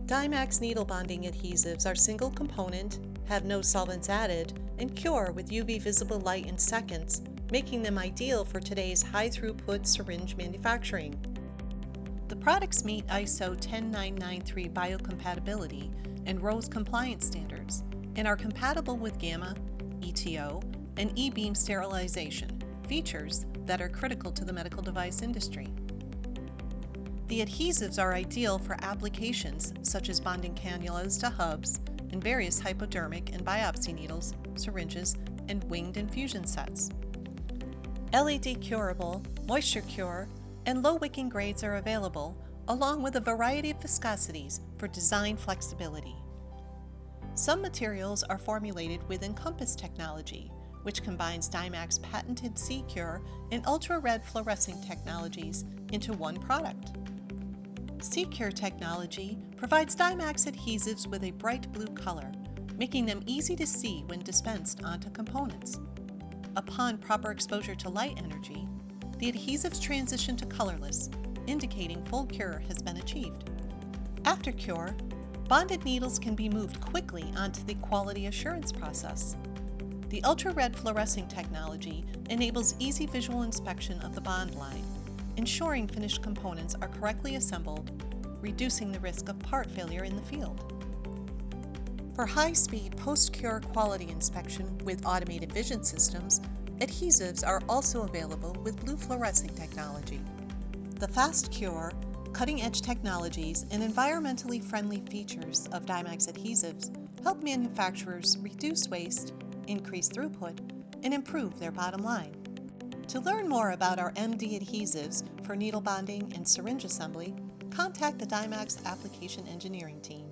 Dymax needle bonding adhesives are single component, have no solvents added, and cure with UV visible light in seconds, making them ideal for today's high-throughput syringe manufacturing. The products meet ISO 10993 biocompatibility and RoHS compliance standards and are compatible with gamma, ETO, and E-beam sterilization, features that are critical to the medical device industry. The adhesives are ideal for applications such as bonding cannulas to hubs and various hypodermic and biopsy needles, syringes, and winged infusion sets. LED curable, moisture cure, and low wicking grades are available, along with a variety of viscosities for design flexibility. Some materials are formulated with Encompass technology, which combines Dymax patented C-Cure and ultra-red fluorescing technologies into one product. C-Cure technology provides Dymax adhesives with a bright blue color, making them easy to see when dispensed onto components. Upon proper exposure to light energy, the adhesives transition to colorless, indicating full cure has been achieved. After cure, bonded needles can be moved quickly onto the quality assurance process. The ultra-red fluorescing technology enables easy visual inspection of the bond line, ensuring finished components are correctly assembled, reducing the risk of part failure in the field. For high-speed post-cure quality inspection with automated vision systems, adhesives are also available with blue fluorescing technology. The fast cure, cutting-edge technologies, and environmentally friendly features of Dymax adhesives help manufacturers reduce waste, increase throughput, and improve their bottom line. To learn more about our MD adhesives for needle bonding and syringe assembly, contact the Dymax Application Engineering team.